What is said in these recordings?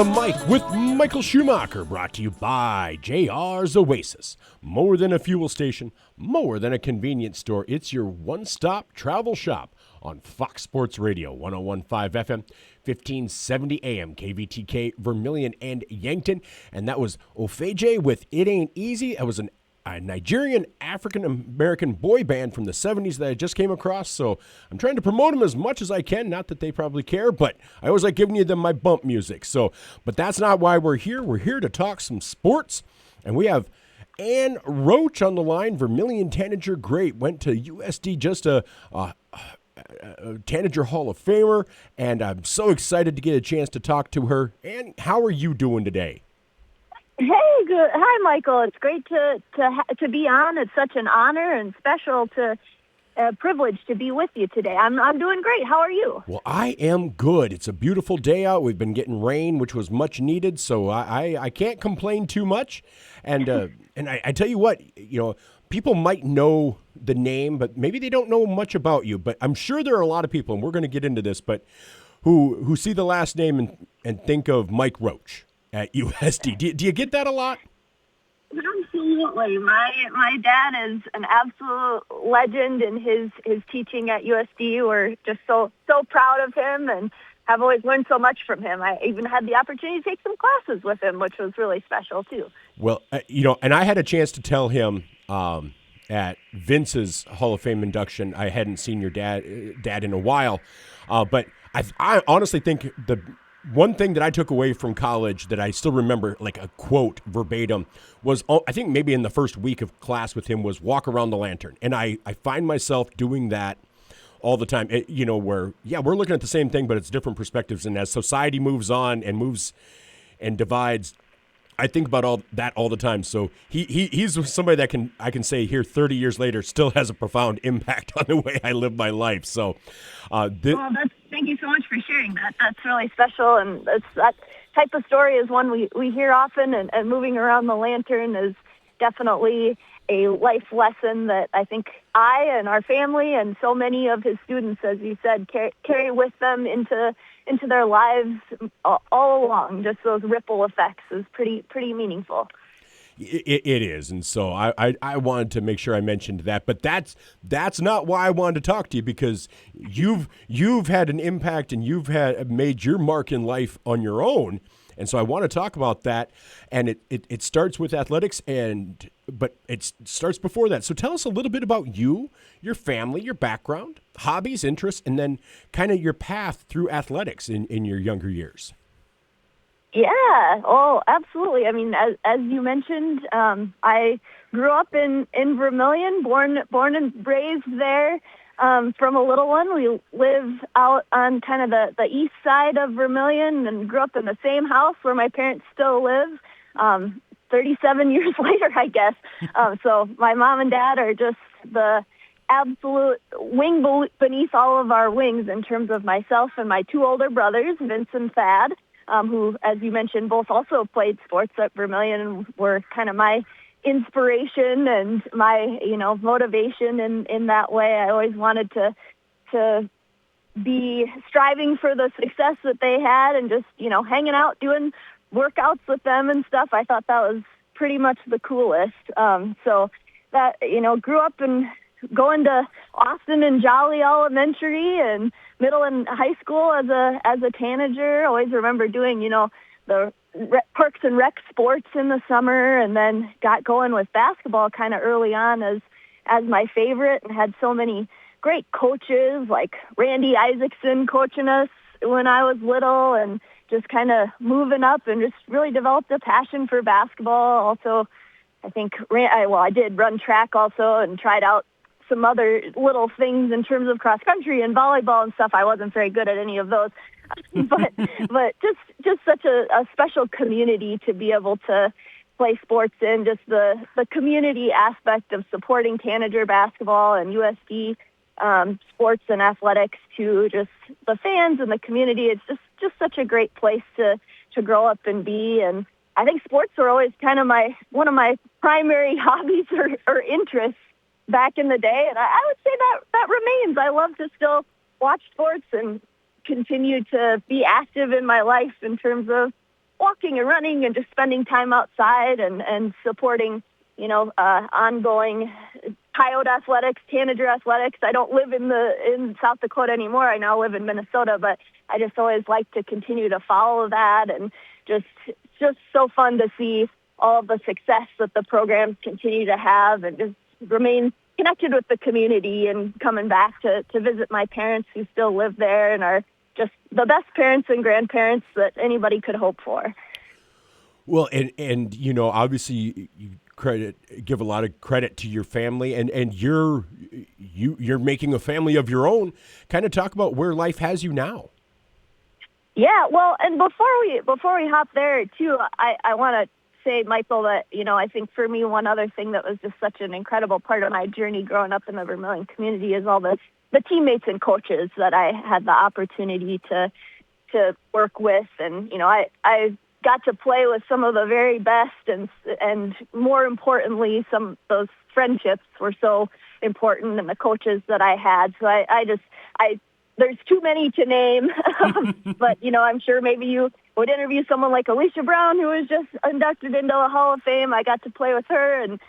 the Mic with Michael Schumacher, brought to you by JR's Oasis. More than a fuel station, more than a convenience store, it's your one-stop travel shop on Fox Sports Radio, 101.5 FM, 1570 AM, KVTK, Vermilion and Yankton. And that was Ofeje with It Ain't Easy. It was a Nigerian African-American boy band from the 70s that I just came across, so I'm trying to promote them as much as I can. Not that they probably care, but I always like giving you them my bump music. But that's not why we're here. We're here to talk some sports, and we have Ann Roche on the line. Vermilion Tanager great, went to USD, just a Tanager Hall of Famer, and I'm so excited to get a chance to talk to her. Ann, how are you doing today? Hey, good. Hi, Michael. It's great to be on. It's such an honor and special privilege to be with you today. I'm doing great. How are you? Well, I am good. It's a beautiful day out. We've been getting rain, which was much needed, so I can't complain too much. And I tell you what, people might know the name, but maybe they don't know much about you. But I'm sure there are a lot of people, and we're going to get into this, but who see the last name and think of Mike Roche at USD. Do you get that a lot? Absolutely. My dad is an absolute legend in his teaching at USD. We're just so proud of him and have always learned so much from him. I even had the opportunity to take some classes with him, which was really special too. Well, and I had a chance to tell him at Vince's Hall of Fame induction, I hadn't seen your dad in a while, but I honestly think the one thing that I took away from college that I still remember, like a quote verbatim, was, I think maybe in the first week of class with him, was walk around the lantern. And I find myself doing that all the time, where, we're looking at the same thing, but it's different perspectives. And as society moves on and moves and divides, I think about all that all the time. So he's somebody that I can say here 30 years later still has a profound impact on the way I live my life. So, thank you so much for sharing that. That's really special, and that type of story is one we hear often. And moving around the lantern is definitely a life lesson that I think I and our family and so many of his students, as you said, carry with them into their lives all along. Just those ripple effects is pretty meaningful. It is, and so I wanted to make sure I mentioned that, but that's not why I wanted to talk to you, because you've had an impact and you've made your mark in life on your own, and so I want to talk about that. And it starts with athletics, but it starts before that. So tell us a little bit about you, your family, your background, hobbies, interests, and then kind of your path through athletics in your younger years. Yeah, absolutely. I mean, as you mentioned, I grew up in Vermilion, born and raised there. From a little one, we live out on kind of the east side of Vermilion, and grew up in the same house where my parents still live. 37 years later, I guess. So my mom and dad are just the absolute wing beneath all of our wings in terms of myself and my two older brothers, Vince and Thad. Who, as you mentioned, both also played sports at Vermilion and were kind of my inspiration and my, motivation in that way. I always wanted to be striving for the success that they had and just, hanging out, doing workouts with them and stuff. I thought that was pretty much the coolest. So that, grew up and going to Austin and Jolly Elementary and middle and high school as a tanager. Always remember doing, the parks and rec sports in the summer, and then got going with basketball kind of early on as my favorite, and had so many great coaches like Randy Isaacson coaching us when I was little, and just kind of moving up and just really developed a passion for basketball. Also, I think, I did run track also and tried out some other little things in terms of cross country and volleyball and stuff. I wasn't very good at any of those, but just such a special community to be able to play sports in. Just the community aspect of supporting Tanager basketball and USD sports and athletics to just the fans and the community. It's just such a great place to grow up and be. And I think sports were always kind of one of my primary hobbies or interests back in the day, and I would say that remains. I love to still watch sports and continue to be active in my life in terms of walking and running and just spending time outside and supporting, ongoing coyote athletics, tanager athletics. I don't live in South Dakota anymore. I now live in Minnesota, but I just always like to continue to follow that, and it's just so fun to see all of the success that the programs continue to have, and just remain connected with the community, and coming back to visit my parents who still live there and are just the best parents and grandparents that anybody could hope for. Well, and obviously you give a lot of credit to your family, and you're making a family of your own. Kind of talk about where life has you now. Yeah, well, and before we hop there too, I want to say, Michael, that I think for me, one other thing that was just such an incredible part of my journey growing up in the Vermilion community is all the teammates and coaches that I had the opportunity to work with, and I got to play with some of the very best, and more importantly, some of those friendships were so important, and the coaches that I had. So I there's too many to name, but I'm sure maybe you would interview someone like Alicia Brown, who was just inducted into the Hall of Fame. I got to play with her, and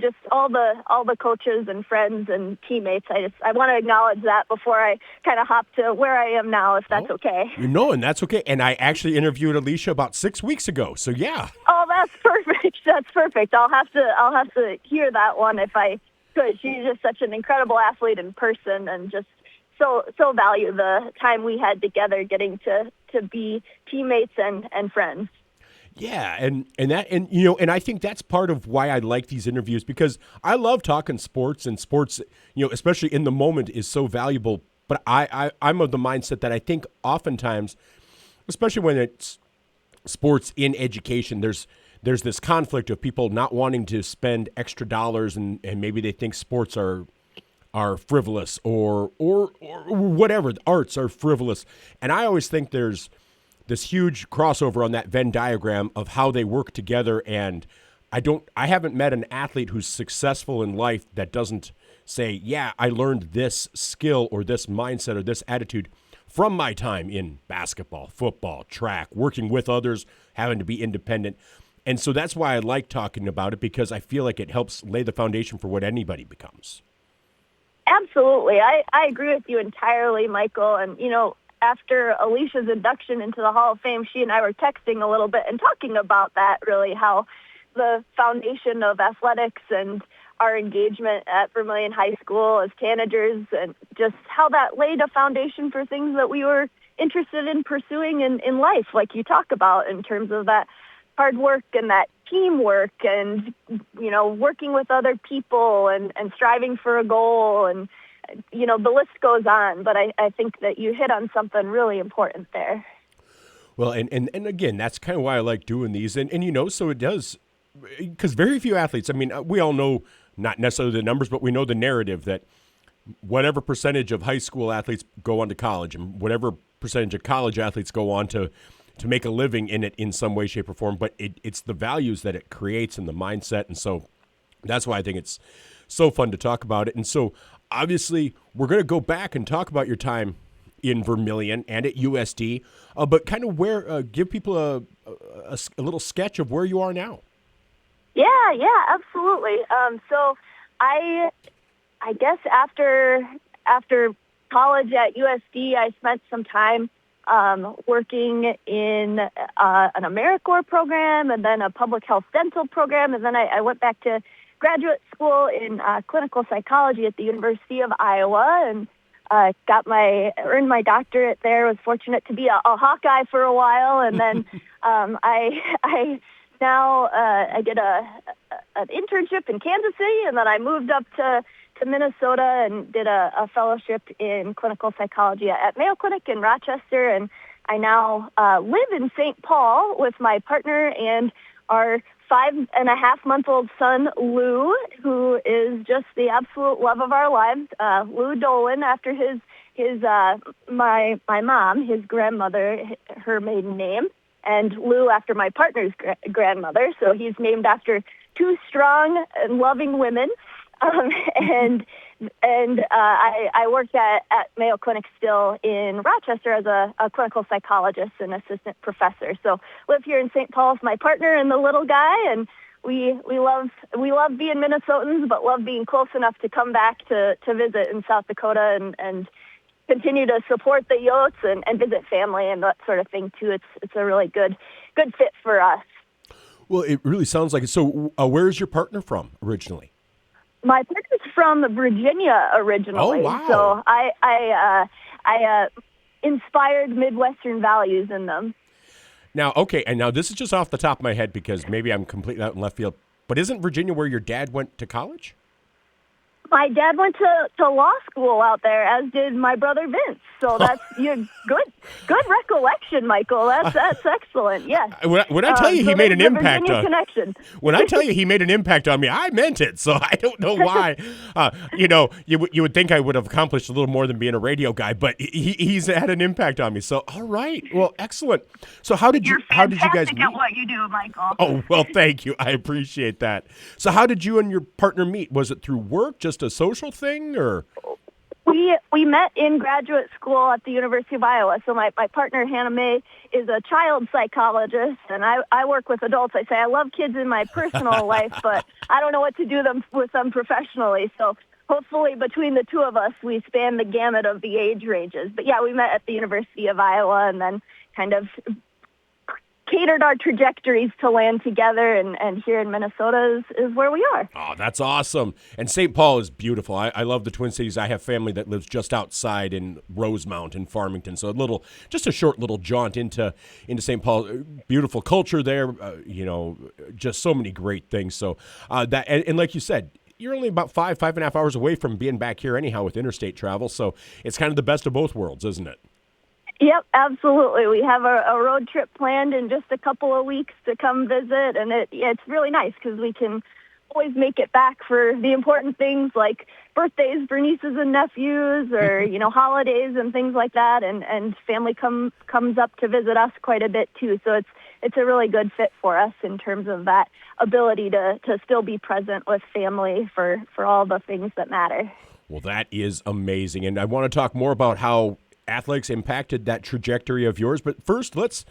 just all the coaches and friends and teammates. I want to acknowledge that before I kind of hop to where I am now, if that's okay. And that's okay. And I actually interviewed Alicia about 6 weeks ago. So yeah. Oh, that's perfect. That's perfect. I'll have to hear that one if I could. She's just such an incredible athlete in person, and just so value the time we had together, getting to be teammates and friends. Yeah, and I think that's part of why I like these interviews, because I love talking sports, and sports, especially in the moment, is so valuable. But I'm of the mindset that I think oftentimes, especially when it's sports in education, there's this conflict of people not wanting to spend extra dollars, and maybe they think sports are frivolous or whatever, the arts are frivolous. And I always think there's this huge crossover on that Venn diagram of how they work together. And I haven't met an athlete who's successful in life that doesn't say, yeah, I learned this skill or this mindset or this attitude from my time in basketball, football, track, working with others, having to be independent. And so that's why I like talking about it, because I feel like it helps lay the foundation for what anybody becomes. Absolutely. I agree with you entirely, Michael. And, after Alicia's induction into the Hall of Fame, she and I were texting a little bit and talking about that, really, how the foundation of athletics and our engagement at Vermilion High School as Tanagers, and just how that laid a foundation for things that we were interested in pursuing in life, like you talk about, in terms of that hard work and that teamwork, and working with other people and striving for a goal, and the list goes on. But I think that you hit on something really important there. Well, and again, that's kind of why I like doing these, and so it does, because very few athletes, I mean, we all know, not necessarily the numbers, but we know the narrative that whatever percentage of high school athletes go on to college, and whatever percentage of college athletes go on to make a living in it in some way, shape, or form. But it's the values that it creates and the mindset. And so that's why I think it's so fun to talk about it. And so obviously we're going to go back and talk about your time in Vermilion and at USD, but kind of give people a little sketch of where you are now. Yeah, absolutely. So I guess after college at USD, I spent some time working in an AmeriCorps program, and then a public health dental program, and then I went back to graduate school in clinical psychology at the University of Iowa, and earned my doctorate there. Was fortunate to be a Hawkeye for a while, and then I did an internship in Kansas City, and then I moved up to Minnesota and did a fellowship in clinical psychology at Mayo Clinic in Rochester, and I now live in St. Paul with my partner and our 5.5-month-old son, Lou, who is just the absolute love of our lives. Lou Dolan, after my mom, his grandmother, her maiden name, and Lou after my partner's grandmother. So he's named after two strong and loving women. And And I worked at Mayo Clinic still in Rochester as a clinical psychologist and assistant professor. So live here in St. Paul with my partner and the little guy, and we love being Minnesotans, but love being close enough to come back to visit in South Dakota and continue to support the Yotes and visit family and that sort of thing too. It's a really good fit for us. Well, it really sounds like it. So where is your partner from originally? My partner's from Virginia originally. Oh, wow. So I inspired Midwestern values in them. Now, okay, and now this is just off the top of my head because maybe I'm completely out in left field, but isn't Virginia where your dad went to college? My dad went to law school out there, as did my brother Vince. So that's good recollection, Michael. That's excellent. Yes. When I tell you he made an impact on connection. When I tell you he made an impact on me, I meant it. So I don't know why. You would think I would have accomplished a little more than being a radio guy, but he's had an impact on me. So all right, well, excellent. So how did you guys meet? You're fantastic at what you do, Michael. Oh well, thank you. I appreciate that. So how did you and your partner meet? Was it through work, just a social thing, or? We met in graduate school at the University of Iowa. So my partner, Hannah Mae, is a child psychologist, and I work with adults. I say I love kids in my personal life, but I don't know what to do with them professionally. So hopefully between the two of us, we span the gamut of the age ranges. But yeah, we met at the University of Iowa and then kind of catered our trajectories to land together, and here in Minnesota is where we are. Oh, that's awesome. And St. Paul is beautiful. I love the Twin Cities. I have family that lives just outside in Rosemount in Farmington. So just a short little jaunt into St. Paul. Beautiful culture there, just so many great things. So and like you said, you're only about 5.5 hours away from being back here anyhow with interstate travel. So it's kind of the best of both worlds, isn't it? Yep, absolutely. We have a road trip planned in just a couple of weeks to come visit, and it's really nice because we can always make it back for the important things like birthdays for nieces and nephews or, holidays and things like that, and family comes up to visit us quite a bit too. So it's a really good fit for us in terms of that ability to still be present with family for all the things that matter. Well, that is amazing, and I want to talk more about how athletics impacted that trajectory of yours. But first, let's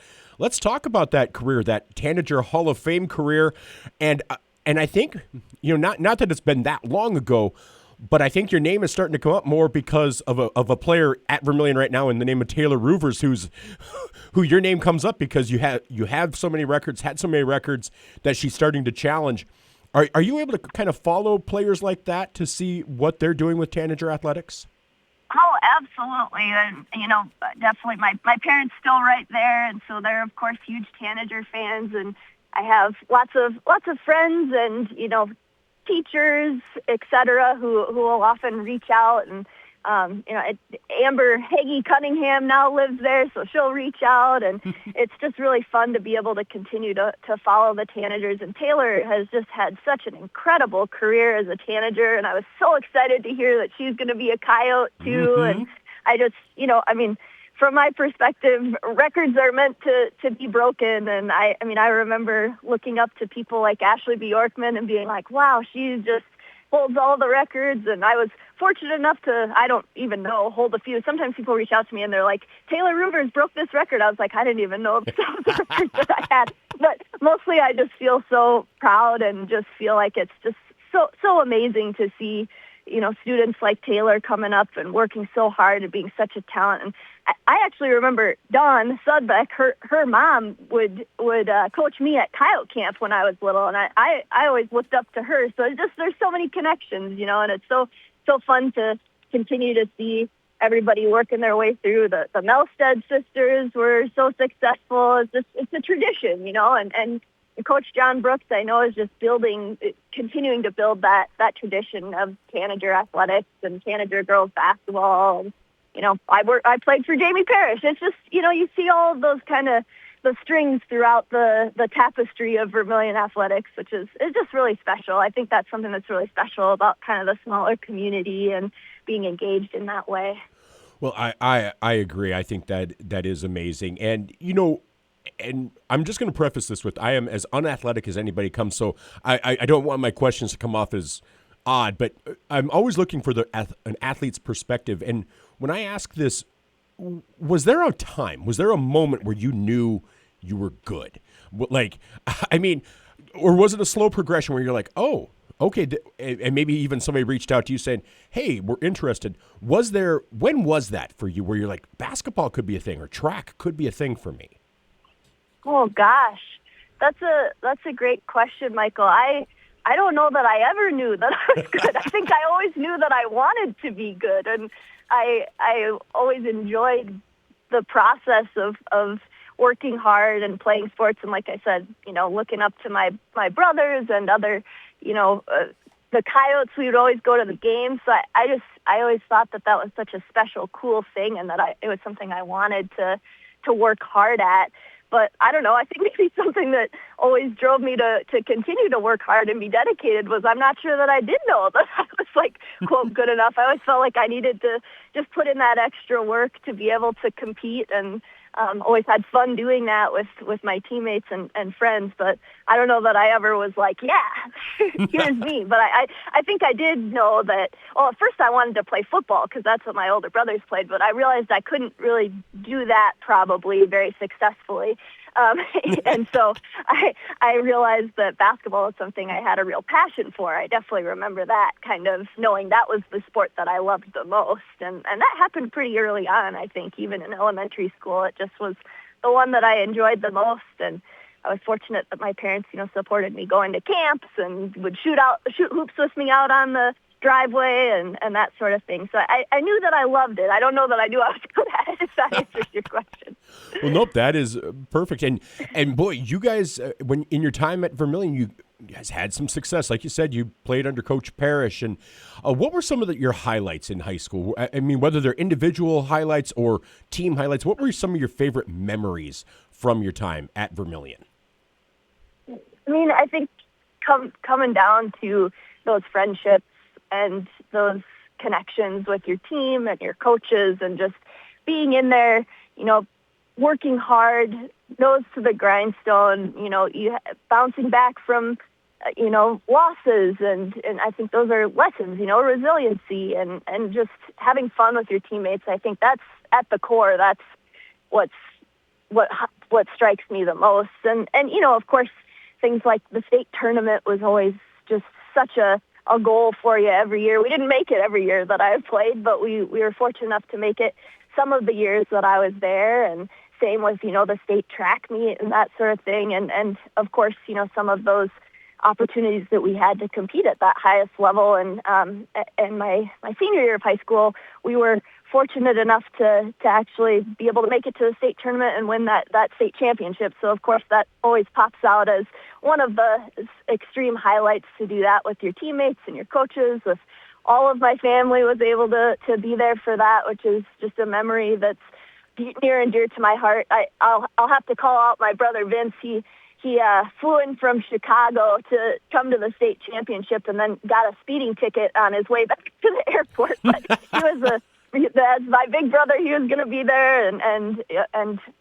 talk about that career, that Tanager Hall of Fame career. And I think, not that it's been that long ago, but I think your name is starting to come up more because of a player at Vermilion right now in the name of Taylor Roovers, who your name comes up because you have so many records, had so many records that she's starting to challenge. Are you able to kind of follow players like that to see what they're doing with Tanager athletics? Oh, absolutely. And, definitely my parents still right there. And so they're, of course, huge Tanager fans. And I have lots of friends and, teachers, et cetera, who will often reach out. And, Amber Hagee Cunningham now lives there, so she'll reach out. And it's just really fun to be able to continue to follow the Tanagers. And Taylor has just had such an incredible career as a Tanager. And I was so excited to hear that she's going to be a Coyote, too. Mm-hmm. And I just, from my perspective, records are meant to be broken. And I remember looking up to people like Ashley Bjorkman and being like, wow, she just holds all the records. And I was fortunate enough to, I don't even know, hold a few. Sometimes people reach out to me and they're like, Taylor Roovers broke this record. I was like, I didn't even know that was the record that I had. But mostly I just feel so proud and just feel like it's just so amazing to see, students like Taylor coming up and working so hard and being such a talent. And I actually remember Dawn Sudbeck, her mom would coach me at Coyote Camp when I was little, and I always looked up to her. So there's so many connections, and it's so fun to continue to see everybody working their way through. The Melstead sisters were so successful. It's a tradition, and Coach John Brooks, I know, is just continuing to build that tradition of Tanager athletics and Tanager girls basketball. And, I played for Jamie Parrish. It's just, you see all of those kind of the strings throughout the tapestry of Vermilion athletics, which is just really special. I think that's something that's really special about kind of the smaller community and being engaged in that way. Well, I agree. I think that is amazing. And, and I'm just going to preface this with I am as unathletic as anybody comes, so I don't want my questions to come off as odd, but I'm always looking for an athlete's perspective. And when I ask this, was there a time, was there a moment where you knew you were good? Like, I mean, or was it a slow progression where you're like, oh, okay, and maybe even somebody reached out to you saying, hey, we're interested. When was that for you where you're like, basketball could be a thing or track could be a thing for me? Oh gosh, that's a great question, Michael. I don't know that I ever knew that I was good. I think I always knew that I wanted to be good, and I always enjoyed the process of working hard and playing sports. And like I said, looking up to my brothers and other, the Coyotes. We would always go to the games. So I always thought that was such a special, cool thing, and that it was something I wanted to work hard at. But I don't know, I think maybe something that always drove me to continue to work hard and be dedicated was I'm not sure that I did know that I was, like, quote, good enough. I always felt like I needed to just put in that extra work to be able to compete, and always had fun doing that with my teammates and friends. But I don't know that I ever was like, yeah, here's me. But I think I did know that, at first I wanted to play football because that's what my older brothers played, but I realized I couldn't really do that probably very successfully. And so I realized that basketball was something I had a real passion for. I definitely remember that, kind of knowing that was the sport that I loved the most. And that happened pretty early on, I think, even in elementary school. It just was the one that I enjoyed the most. And I was fortunate that my parents, supported me going to camps and would shoot hoops with me out on the driveway and that sort of thing. So I knew that I loved it. I don't know that I knew I was good at it, if that answers your question. Well, nope, that is perfect. And boy, you guys, when in your time at Vermilion, you guys had some success. Like you said, you played under Coach Parrish. And what were some of your highlights in high school? I mean, whether they're individual highlights or team highlights, what were some of your favorite memories from your time at Vermilion? I mean, I think coming down to those friendships and those connections with your team and your coaches, and just being in there, working hard, nose to the grindstone, you bouncing back from, losses. And I think those are lessons, resiliency and just having fun with your teammates. I think that's at the core. That's what strikes me the most. And of course, things like the state tournament was always just such a goal for you every year. We didn't make it every year that I played, but we were fortunate enough to make it some of the years that I was there. And same with, the state track meet and that sort of thing. And of course, some of those opportunities that we had to compete at that highest level. And my senior year of high school, we were fortunate enough to actually be able to make it to the state tournament and win that state championship. So, of course, that always pops out as one of the extreme highlights, to do that with your teammates and your coaches. With all of my family was able to be there for that, which is just a memory that's near and dear to my heart. I'll have to call out my brother Vince. He flew in from Chicago to come to the state championship and then got a speeding ticket on his way back to the airport. But he was as my big brother, he was going to be there, and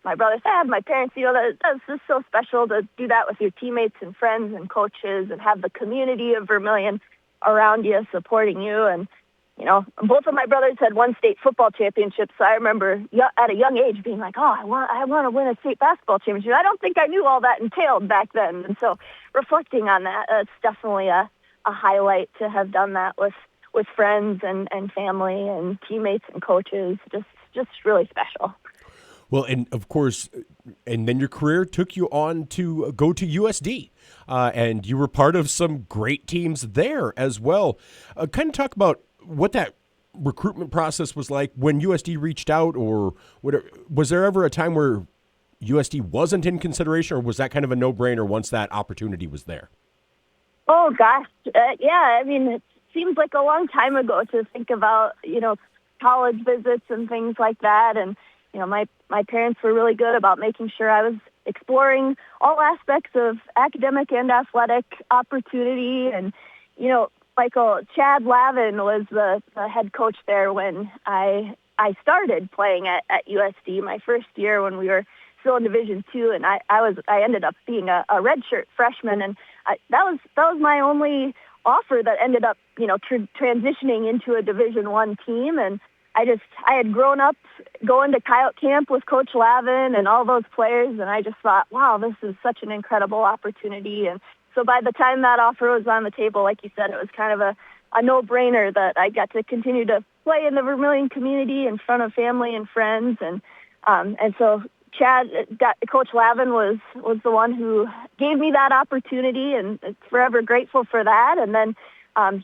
my brother Thad, my parents. That's just so special to do that with your teammates and friends and coaches, and have the community of Vermilion around you supporting you. And both of my brothers had won state football championships. So I remember at a young age being like, I want to win a state basketball championship. I don't think I knew all that entailed back then. And so reflecting on that, it's definitely a highlight to have done that with friends and family and teammates and coaches. Just really special. Well, and of course, and then your career took you on to go to USD, and you were part of some great teams there as well. Kind of talk about what that recruitment process was like when USD reached out, or was there ever a time where USD wasn't in consideration, or was that kind of a no-brainer once that opportunity was there? Oh, gosh. Yeah, I mean, it seems like a long time ago to think about, college visits and things like that. And, my parents were really good about making sure I was exploring all aspects of academic and athletic opportunity. And, Michael, Chad Lavin was the head coach there when I started playing at USD my first year when we were still in Division II, and I ended up being a redshirt freshman, and that was my only offer that ended up, transitioning into a Division I team. And I had grown up going to Coyote camp with Coach Lavin and all those players, and I just thought, wow, this is such an incredible opportunity. And so by the time that offer was on the table, like you said, it was kind of a no-brainer that I got to continue to play in the Vermilion community in front of family and friends. And so Coach Lavin was the one who gave me that opportunity, and forever grateful for that. And then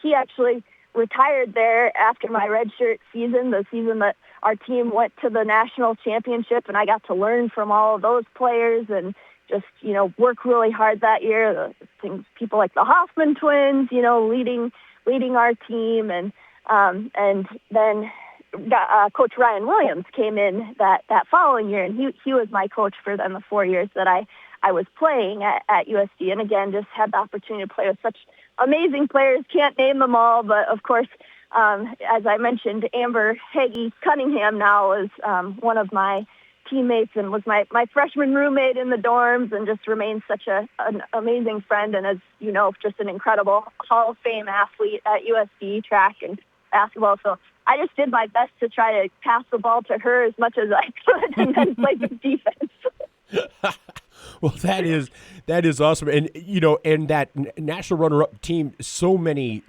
he actually retired there after my redshirt season, the season that our team went to the national championship, and I got to learn from all of those players and just, work really hard that year. People like the Hoffman twins, leading our team. And then Coach Ryan Williams came in that following year, and he was my coach for then the 4 years that I was playing at USD. And again, just had the opportunity to play with such amazing players. Can't name them all, but of course, as I mentioned, Amber Hagee Cunningham now is one of my teammates and was my freshman roommate in the dorms, and just remains such an amazing friend, and as you know, just an incredible Hall of Fame athlete at USD track and basketball. So I just did my best to try to pass the ball to her as much as I could and then play the defense. Well, that is awesome. And, and that national runner-up team, so many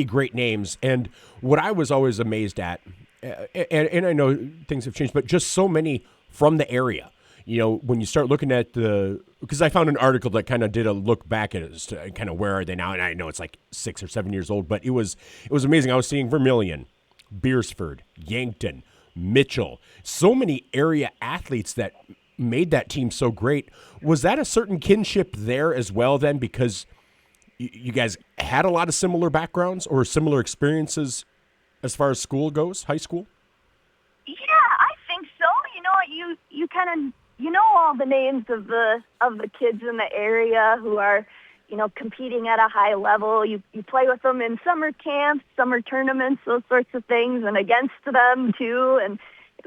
great names. And what I was always amazed at, and I know things have changed, but just so many from the area. When you start looking at because I found an article that kind of did a look back at it, as to kind of where are they now, and I know it's like 6 or 7 years old, but it was amazing. I was seeing Vermilion, Beersford, Yankton, Mitchell, so many area athletes that made that team so great. Was that a certain kinship there as well then, because you guys had a lot of similar backgrounds or similar experiences as far as school goes, high school? Yeah, I think so. You kind of all the names of the kids in the area who are competing at a high level. You play with them in summer camps, summer tournaments, those sorts of things, and against them too. And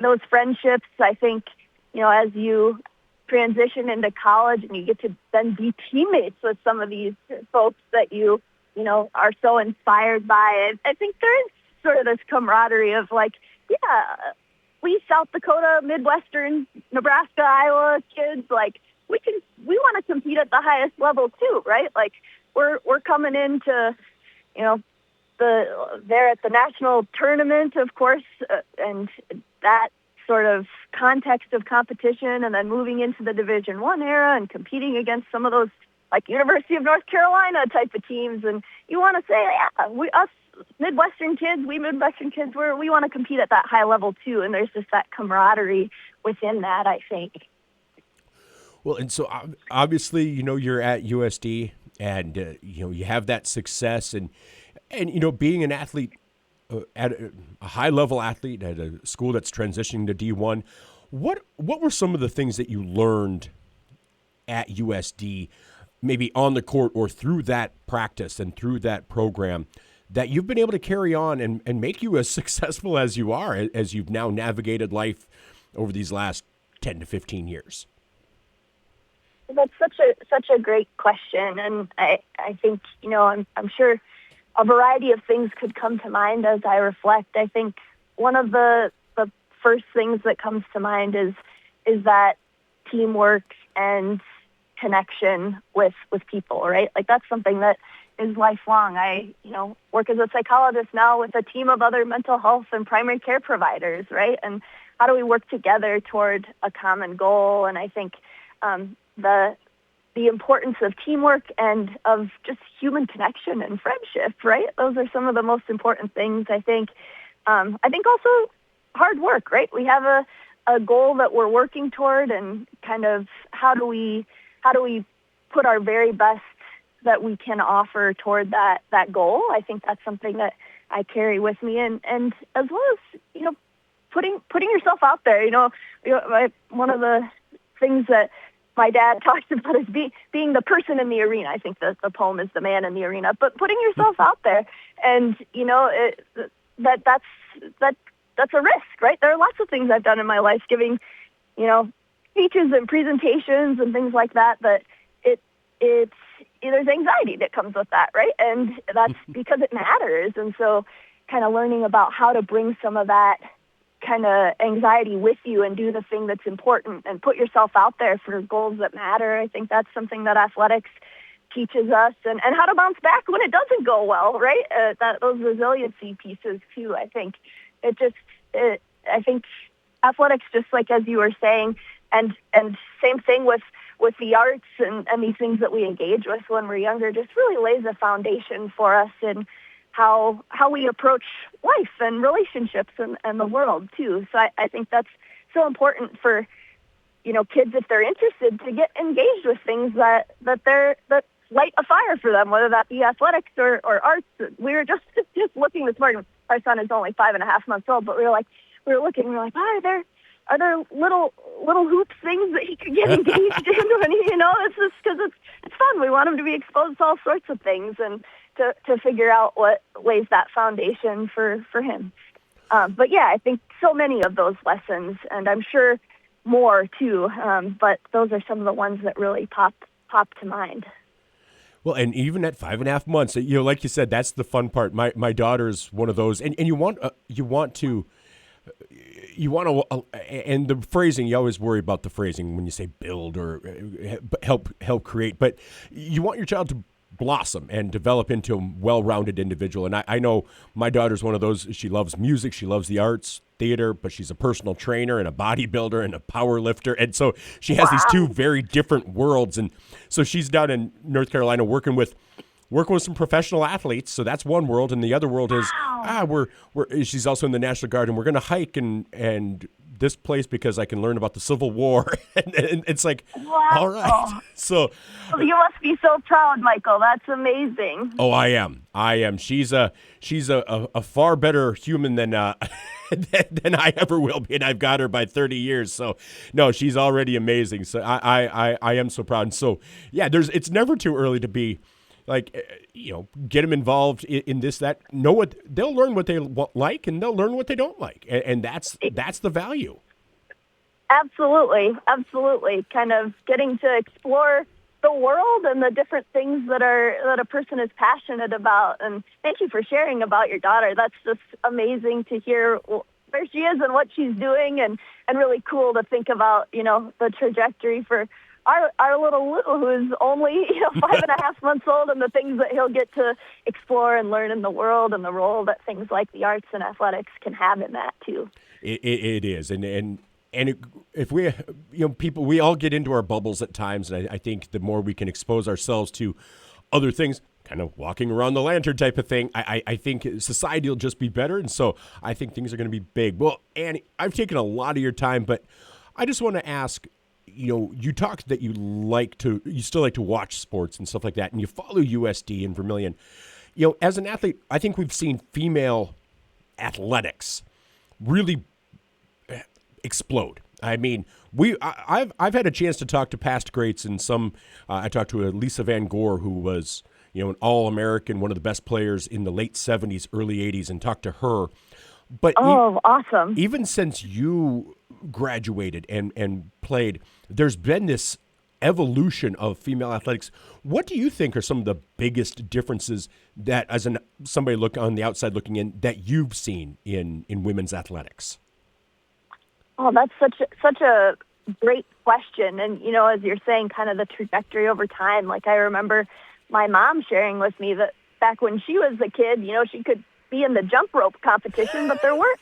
those friendships, I think, as you transition into college and you get to then be teammates with some of these folks that you are so inspired by, I think there is sort of this camaraderie of like, yeah, we South Dakota, Midwestern, Nebraska, Iowa kids, like we want to compete at the highest level too, right? Like we're coming into, they're at the national tournament, of course, and that sort of context of competition, and then moving into the Division I era and competing against some of those like University of North Carolina type of teams. And you want to say, yeah, Midwestern kids, we want to compete at that high level too. And there's just that camaraderie within that, I think. Well, and so obviously, you're at USD and, you have that success and being an athlete at a high level athlete at a school that's transitioning to D1, what were some of the things that you learned at USD, maybe on the court or through that practice and through that program, that you've been able to carry on and make you as successful as you are, as you've now navigated life over these last 10 to 15 years? That's such a great question. And I think, I'm sure a variety of things could come to mind as I reflect. I think one of the first things that comes to mind is that teamwork and connection with people, right? Like that's something that is lifelong. I, work as a psychologist now with a team of other mental health and primary care providers, right? And how do we work together toward a common goal? And I think the importance of teamwork and of just human connection and friendship, right? Those are some of the most important things, I think. I think also hard work, right? We have a goal that we're working toward, and kind of how do we put our very best that we can offer toward that goal. I think that's something that I carry with me, and as well as, putting yourself out there. One of the things that my dad talks about is being the person in the arena. I think the poem is The Man in the Arena, but putting yourself out there, and that's a risk, right? There are lots of things I've done in my life, giving speeches and presentations and things like that. But there's anxiety that comes with that, right? And that's because it matters. And so kind of learning about how to bring some of that kind of anxiety with you and do the thing that's important and put yourself out there for goals that matter. I think that's something that athletics teaches us, and how to bounce back when it doesn't go well, right? Those resiliency pieces too. I think I think athletics, just like as you were saying, and same thing with the arts and these things that we engage with when we're younger, just really lays a foundation for us in how we approach life and relationships and the world too. So I think that's so important for, kids, if they're interested, to get engaged with things that light a fire for them, whether that be athletics or arts. We were just looking this morning. Our son is only 5.5 months old, but we were like, are there little hoops things that he could get engaged in? And it's just because it's fun. We want him to be exposed to all sorts of things and to figure out what lays that foundation for him. But yeah, I think so many of those lessons, and I'm sure more too. But those are some of the ones that really pop to mind. Well, and even at 5.5 months, like you said, that's the fun part. My daughter's one of those, and you want to, and the phrasing, you always worry about the phrasing when you say build or help create, but you want your child to blossom and develop into a well-rounded individual. And I know my daughter's one of those. She loves music, she loves the arts, theater, but she's a personal trainer and a bodybuilder and a power lifter. And so she has these two very different worlds. And so she's down in North Carolina working with some professional athletes. So that's one world. And the other world is, she's also in the National Guard, and we're going to hike and this place because I can learn about the Civil War. and it's like, all right. So you must be so proud, Michael. That's amazing. Oh, I am. She's a far better human than than I ever will be, and I've got her by 30 years. So no, she's already amazing. So I am so proud. And so yeah, it's never too early to be like, get them involved in this, that, know what they'll learn, what they like, and they'll learn what they don't like. And that's the value. Absolutely. Kind of getting to explore the world and the different things that a person is passionate about. And thank you for sharing about your daughter. That's just amazing to hear where she is and what she's doing, and really cool to think about, the trajectory for our little who is only 5.5 months old, and the things that he'll get to explore and learn in the world, and the role that things like the arts and athletics can have in that too. It is, and if we, people, we all get into our bubbles at times, and I think the more we can expose ourselves to other things, kind of walking around the lantern type of thing, I think society will just be better, and so I think things are going to be big. Well, Annie, I've taken a lot of your time, but I just want to ask, you talked that you still like to watch sports and stuff like that, and you follow USD and Vermilion. As an athlete, I think we've seen female athletics really explode. I mean, I've had a chance to talk to past greats, and I talked to Lisa Van Gore, who was an All-American, one of the best players in the late 70s, early 80s, and talked to her. But awesome! Even since you graduated and played, there's been this evolution of female athletics. What do you think are some of the biggest differences that, as somebody look on the outside looking in, that you've seen in women's athletics? Oh, that's such a great question. And, as you're saying, kind of the trajectory over time, like I remember my mom sharing with me that back when she was a kid, she could be in the jump rope competition, but there weren't,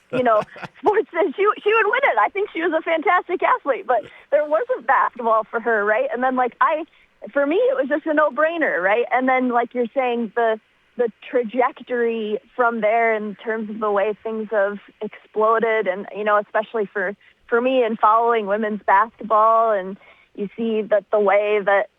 sports that she would win it. I think she was a fantastic athlete, but there wasn't basketball for her, right? And then for me, it was just a no-brainer, right? And then like you're saying, the trajectory from there in terms of the way things have exploded, and, especially for me in following women's basketball, and you see that the way that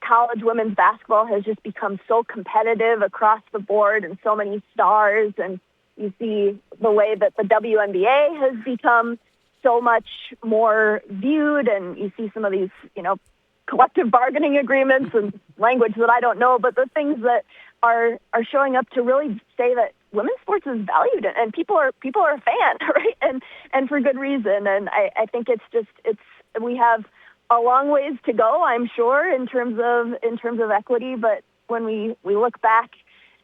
college women's basketball has just become so competitive across the board and so many stars, and you see the way that the WNBA has become so much more viewed, and you see some of these, collective bargaining agreements and language that I don't know, but the things that are showing up to really say that women's sports is valued, and people are a fan, right? And for good reason. And I think we have a long ways to go, I'm sure, in terms of equity. But when we look back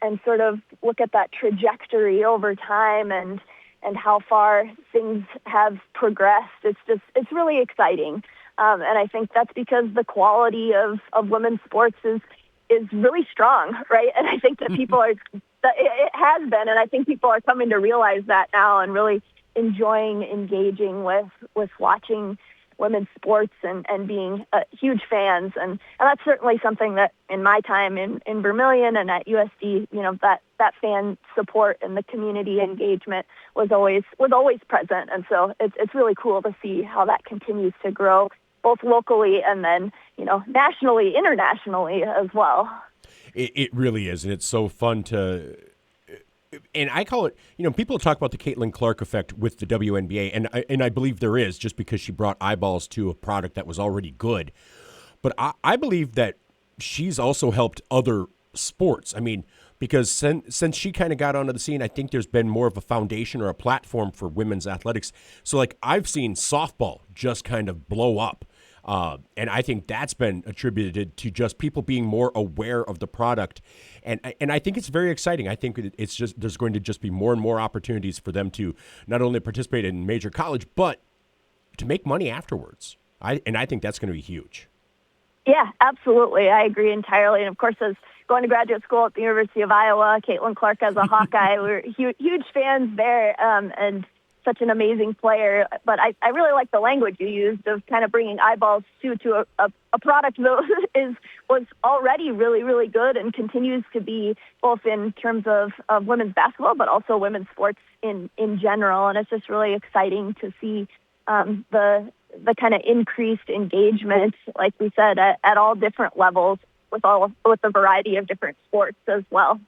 and sort of look at that trajectory over time and how far things have progressed, it's really exciting. And I think that's because the quality of women's sports is really strong, right? And I think that it has been, and I think people are coming to realize that now and really engaging with watching women's sports and being huge fans. And that's certainly something that in my time in Vermilion and at USD, that fan support and the community engagement was always present. And so it's really cool to see how that continues to grow, both locally and then, nationally, internationally as well. It really is. And it's so fun and I call it, people talk about the Caitlin Clark effect with the WNBA, and I believe there is, just because she brought eyeballs to a product that was already good. But I believe that she's also helped other sports. I mean, because since she kind of got onto the scene, I think there's been more of a foundation or a platform for women's athletics. So, like, I've seen softball just kind of blow up. And I think that's been attributed to just people being more aware of the product. And I think it's very exciting. I think it's just, there's going to just be more and more opportunities for them to not only participate in major college, but to make money afterwards. I think that's going to be huge. Yeah, absolutely. I agree entirely. And of course, as going to graduate school at the University of Iowa, Caitlin Clark as a Hawkeye, we're huge fans there. And such an amazing player, but I really like the language you used of kind of bringing eyeballs to a product that was already really, really good and continues to be, both in terms of women's basketball, but also women's sports in general. And it's just really exciting to see the kind of increased engagement, like we said, at all different levels with a variety of different sports as well.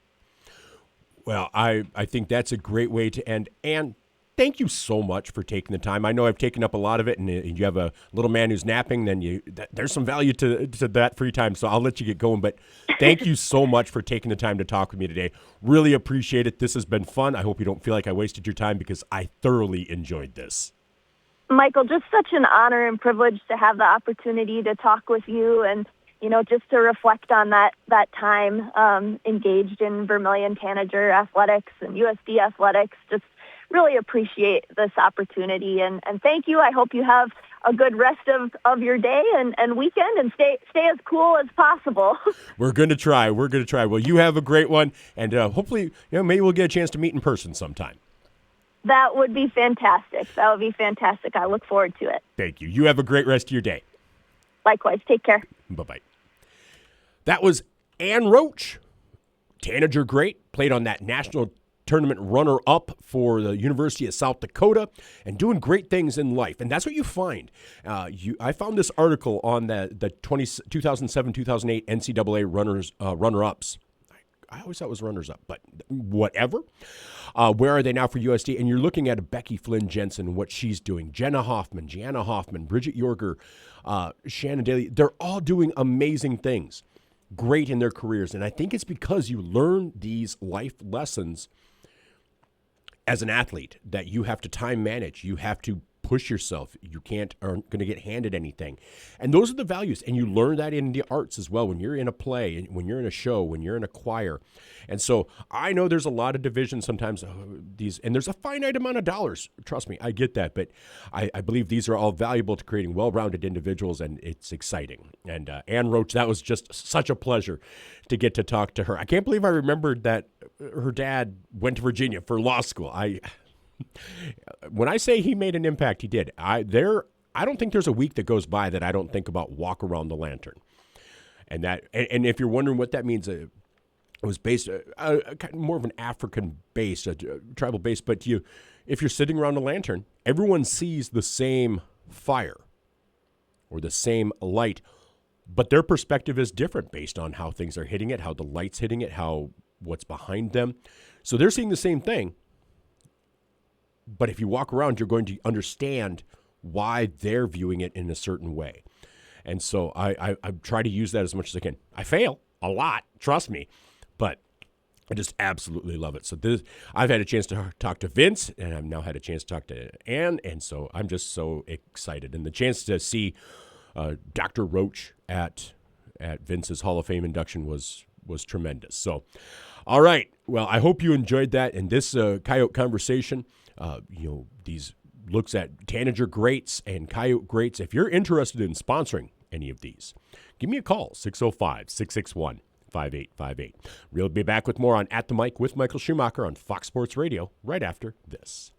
Well, I think that's a great way to end. And thank you so much for taking the time. I know I've taken up a lot of it, and you have a little man who's napping, then there's some value to that free time, so I'll let you get going. But thank you so much for taking the time to talk with me today. Really appreciate it. This has been fun. I hope you don't feel like I wasted your time, because I thoroughly enjoyed this. Michael, just such an honor and privilege to have the opportunity to talk with you and, just to reflect on that time engaged in Vermilion Tanager athletics and USD athletics. Just really appreciate this opportunity, and thank you. I hope you have a good rest of your day and weekend, and stay as cool as possible. We're going to try. Well, you have a great one, and hopefully, maybe we'll get a chance to meet in person sometime. That would be fantastic. I look forward to it. Thank you. You have a great rest of your day. Likewise. Take care. Bye-bye. That was Ann Roche, Tanager great, played on that national tournament runner-up for the University of South Dakota, and doing great things in life. And that's what you find. I found this article on the 2007-2008 NCAA runner-ups. I always thought it was runners-up, but whatever. Where are they now for USD? And you're looking at Becky Flynn Jensen and what she's doing. Gianna Hoffman, Bridget Yorger, Shannon Daly. They're all doing amazing things, great in their careers. And I think it's because you learn these life lessons as an athlete, that you have to time manage. You have to push yourself. You aren't going to get handed anything. And those are the values. And you learn that in the arts as well, when you're in a play, when you're in a show, when you're in a choir. And so I know there's a lot of divisions sometimes, and there's a finite amount of dollars. Trust me, I get that. But I believe these are all valuable to creating well-rounded individuals, and it's exciting. And Ann Roche, that was just such a pleasure to get to talk to her. I can't believe I remembered that her dad went to Virginia for law school. When I say he made an impact, he did. I don't think there's a week that goes by that I don't think about Walk Around the Lantern. And if you're wondering what that means, it was based more of an African-based, tribal base. But if you're sitting around a lantern, everyone sees the same fire or the same light, but their perspective is different based on how things are hitting it, how the light's hitting it, what's behind them. So they're seeing the same thing. But if you walk around, you're going to understand why they're viewing it in a certain way. And so I try to use that as much as I can. I fail a lot, trust me, but I just absolutely love it. So I've had a chance to talk to Vince, and I've now had a chance to talk to Ann, and so I'm just so excited. And the chance to see Dr. Roche at Vince's Hall of Fame induction was tremendous. So, all right. Well, I hope you enjoyed that. And this Coyote conversation, these looks at Tanager greats and Coyote greats. If you're interested in sponsoring any of these, give me a call, 605-661-5858. We'll be back with more on At the Mic with Michael Schumacher on Fox Sports Radio right after this.